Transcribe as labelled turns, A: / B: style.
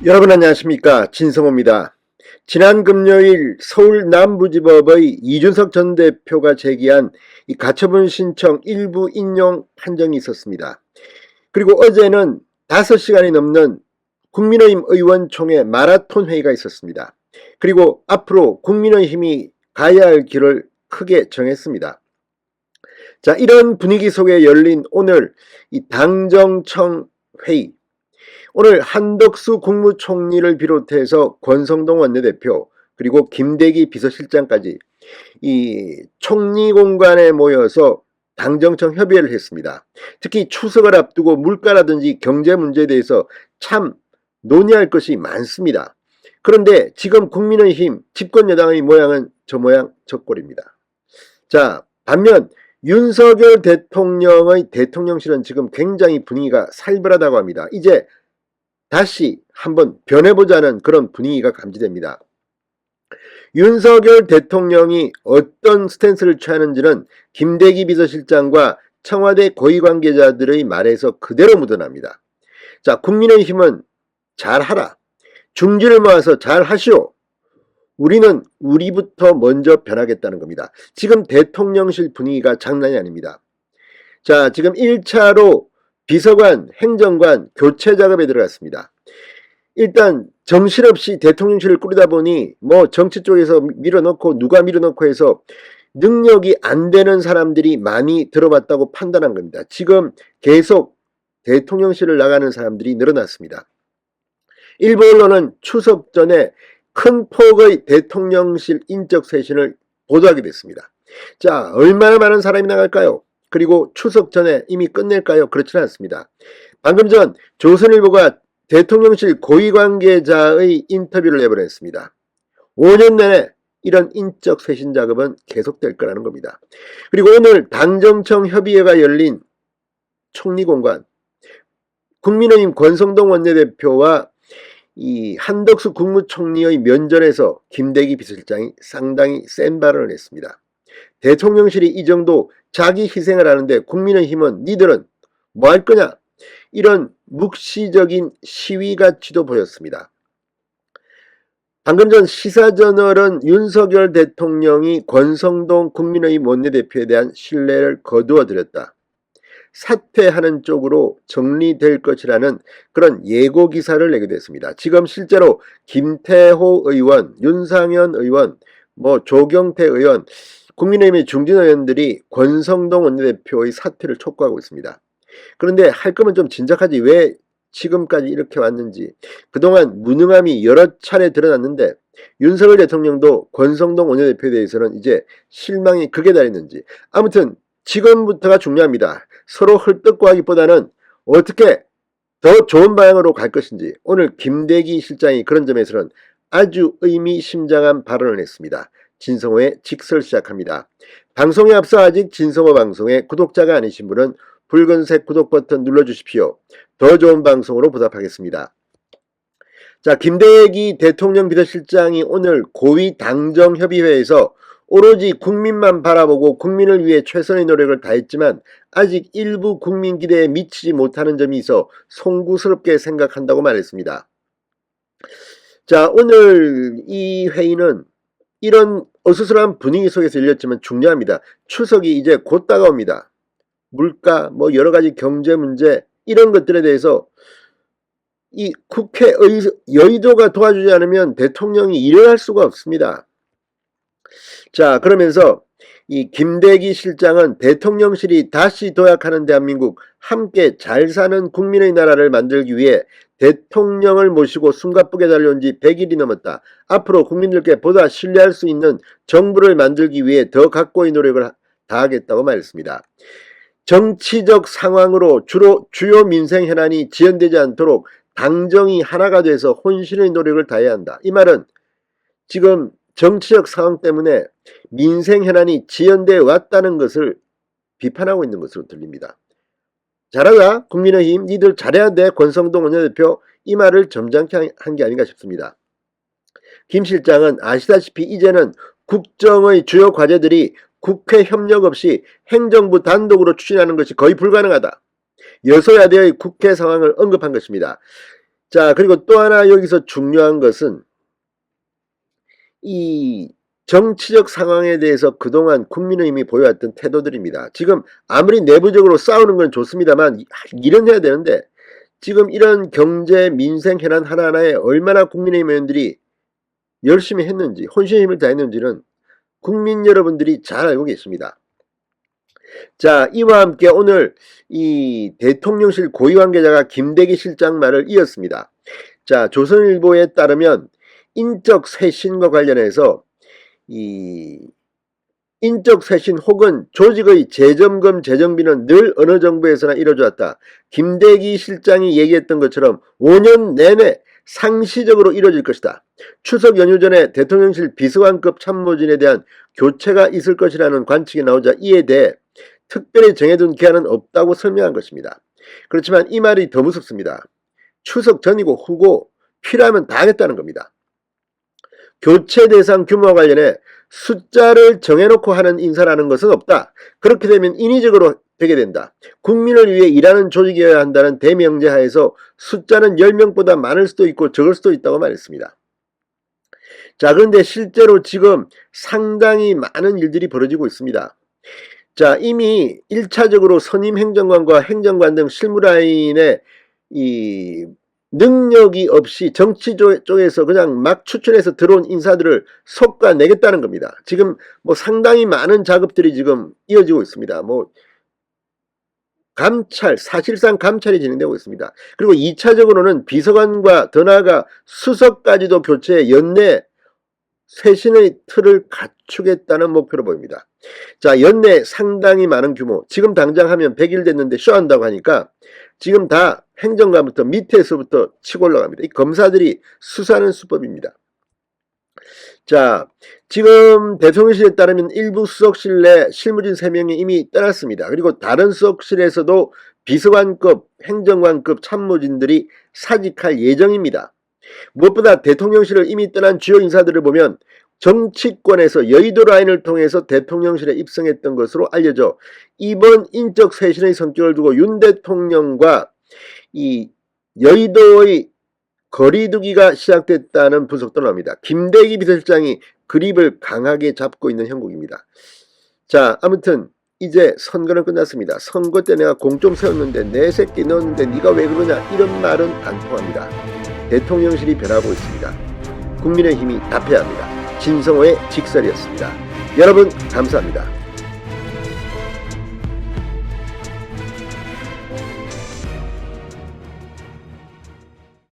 A: 여러분 안녕하십니까, 진성호입니다. 지난 금요일 서울 남부지법의 이준석 전 대표가 제기한 이 가처분 신청 일부 인용 판정이 있었습니다. 그리고 어제는 5시간이 넘는 국민의힘 의원총회 마라톤 회의가 있었습니다. 그리고 앞으로 국민의힘이 가야 할 길을 크게 정했습니다. 자, 이런 분위기 속에 열린 오늘 이 당정청 회의, 오늘 한덕수 국무총리를 비롯해서 권성동 원내대표 그리고 김대기 비서실장까지 이 총리 공관에 모여서 당정청 협의회를 했습니다. 특히 추석을 앞두고 물가라든지 경제 문제에 대해서 참 논의할 것이 많습니다. 그런데 지금 국민의힘 집권 여당의 모양은 저 모양 저 꼴입니다. 자, 반면 윤석열 대통령의 대통령실은 지금 굉장히 분위기가 살벌하다고 합니다. 이제 다시 한번 변해보자는 그런 분위기가 감지됩니다. 윤석열 대통령이 어떤 스탠스를 취하는지는 김대기 비서실장과 청와대 고위 관계자들의 말에서 그대로 묻어납니다. 자, 국민의힘은 잘하라, 중지를 모아서 잘하시오, 우리는 우리부터 먼저 변하겠다는 겁니다. 지금 대통령실 분위기가 장난이 아닙니다. 자, 지금 1차로 비서관, 행정관 교체 작업에 들어갔습니다. 일단 정신없이 대통령실을 꾸리다 보니 뭐 정치 쪽에서 밀어넣고 누가 밀어넣고 해서 능력이 안 되는 사람들이 많이 들어봤다고 판단한 겁니다. 지금 계속 대통령실을 나가는 사람들이 늘어났습니다. 일부 언론은 추석 전에 큰 폭의 대통령실 인적 쇄신을 보도하게 됐습니다. 자, 얼마나 많은 사람이 나갈까요? 그리고 추석 전에 이미 끝낼까요? 그렇지는 않습니다. 방금 전 조선일보가 대통령실 고위 관계자의 인터뷰를 내보냈습니다. 5년 내내 이런 인적 쇄신 작업은 계속될 거라는 겁니다. 그리고 오늘 당정청 협의회가 열린 총리공관, 국민의힘 권성동 원내대표와 이 한덕수 국무총리의 면전에서 김대기 비서실장이 상당히 센 발언을 했습니다. 대통령실이 이 정도 자기 희생을 하는데 국민의힘은 니들은 뭐 할 거냐, 이런 묵시적인 시위가치도 보였습니다. 방금 전 시사저널은 윤석열 대통령이 권성동 국민의힘 원내대표에 대한 신뢰를 거두어들였다, 사퇴하는 쪽으로 정리될 것이라는 그런 예고 기사를 내게 됐습니다. 지금 실제로 김태호 의원, 윤상현 의원, 조경태 의원, 국민의힘의 중진 의원들이 권성동 원내대표의 사퇴를 촉구하고 있습니다. 그런데 할 거면 좀 진작하지 왜 지금까지 이렇게 왔는지, 그동안 무능함이 여러 차례 드러났는데 윤석열 대통령도 권성동 원내대표에 대해서는 이제 실망이 극에 달했는지, 아무튼 지금부터가 중요합니다. 서로 헐떡거하기보다는 어떻게 더 좋은 방향으로 갈 것인지, 오늘 김대기 실장이 그런 점에서는 아주 의미심장한 발언을 했습니다. 진성호의 직설 시작합니다. 방송에 앞서 아직 진성호 방송에 구독자가 아니신 분은 붉은색 구독 버튼 눌러주십시오. 더 좋은 방송으로 보답하겠습니다. 자, 김대기 대통령 비서실장이 오늘 고위 당정협의회에서 오로지 국민만 바라보고 국민을 위해 최선의 노력을 다했지만 아직 일부 국민 기대에 미치지 못하는 점이 있어 송구스럽게 생각한다고 말했습니다. 자, 오늘 이 회의는 이런 어수선한 분위기 속에서 열렸지만 중요합니다. 추석이 이제 곧 다가옵니다. 물가, 여러 가지 경제 문제, 이런 것들에 대해서 이 국회 여의도가 도와주지 않으면 대통령이 일을 할 수가 없습니다. 자, 그러면서 이 김대기 실장은 대통령실이 다시 도약하는 대한민국, 함께 잘 사는 국민의 나라를 만들기 위해 대통령을 모시고 숨가쁘게 달려온 지 100일이 넘었다. 앞으로 국민들께 보다 신뢰할 수 있는 정부를 만들기 위해 더 각고의 노력을 다하겠다고 말했습니다. 정치적 상황으로 주요 민생 현안이 지연되지 않도록 당정이 하나가 돼서 혼신의 노력을 다해야 한다. 이 말은 지금 정치적 상황 때문에 민생 현안이 지연되어 왔다는 것을 비판하고 있는 것으로 들립니다. 잘하자 국민의힘, 니들 잘해야 돼 권성동 원내대표, 이 말을 점잖게 한 게 아닌가 싶습니다. 김 실장은 아시다시피 이제는 국정의 주요 과제들이 국회 협력 없이 행정부 단독으로 추진하는 것이 거의 불가능하다. 여소야대의 국회 상황을 언급한 것입니다. 자, 그리고 또 하나 여기서 중요한 것은 이 정치적 상황에 대해서 그동안 국민의힘이 보여왔던 태도들입니다. 지금 아무리 내부적으로 싸우는 건 좋습니다만 일은 해야 되는데 지금 이런 경제 민생 현안 하나하나에 얼마나 국민의힘 의원들이 열심히 했는지 혼신의 힘을 다했는지는 국민 여러분들이 잘 알고 계십니다. 자, 이와 함께 오늘 이 대통령실 고위 관계자가 김대기 실장 말을 이었습니다. 자, 조선일보에 따르면 인적 쇄신과 관련해서 이 인적 쇄신 혹은 조직의 재점검 재정비는 늘 어느 정부에서나 이루어졌다. 김대기 실장이 얘기했던 것처럼 5년 내내 상시적으로 이루어질 것이다. 추석 연휴 전에 대통령실 비서관급 참모진에 대한 교체가 있을 것이라는 관측이 나오자 이에 대해 특별히 정해둔 기한은 없다고 설명한 것입니다. 그렇지만 이 말이 더 무섭습니다. 추석 전이고 후고 필요하면 다 하겠다는 겁니다. 교체 대상 규모와 관련해 숫자를 정해놓고 하는 인사라는 것은 없다. 그렇게 되면 인위적으로 되게 된다. 국민을 위해 일하는 조직이어야 한다는 대명제하에서 숫자는 10명보다 많을 수도 있고 적을 수도 있다고 말했습니다. 자, 그런데 실제로 지금 상당히 많은 일들이 벌어지고 있습니다. 자, 이미 1차적으로 선임 행정관과 행정관 등 실무라인의 이 능력이 없이 정치 쪽에서 그냥 막 추천해서 들어온 인사들을 솎아내겠다는 겁니다. 지금 뭐 상당히 많은 작업들이 지금 이어지고 있습니다. 뭐 감찰, 사실상 감찰이 진행되고 있습니다. 그리고 2차적으로는 비서관과 더 나아가 수석까지도 교체해 연내 쇄신의 틀을 갖추겠다는 목표로 보입니다. 자, 연내 상당히 많은 규모, 지금 당장 하면 100일 됐는데 쇼한다고 하니까 지금 다 행정관부터 밑에서부터 치고 올라갑니다. 이 검사들이 수사하는 수법입니다. 자, 지금 대통령실에 따르면 일부 수석실 내 실무진 3명이 이미 떠났습니다. 그리고 다른 수석실에서도 비서관급, 행정관급 참모진들이 사직할 예정입니다. 무엇보다 대통령실을 이미 떠난 주요 인사들을 보면 정치권에서 여의도 라인을 통해서 대통령실에 입성했던 것으로 알려져 이번 인적 쇄신의 성격을 두고 윤 대통령과 이 여의도의 거리두기가 시작됐다는 분석도 나옵니다. 김대기 비서실장이 그립을 강하게 잡고 있는 형국입니다. 자, 아무튼 이제 선거는 끝났습니다. 선거 때 내가 공 좀 세웠는데 내 새끼 넣었는데 네가 왜 그러냐 이런 말은 안 통합니다. 대통령실이 변하고 있습니다. 국민의힘이 답해야 합니다. 진성호의 직설이었습니다. 여러분 감사합니다.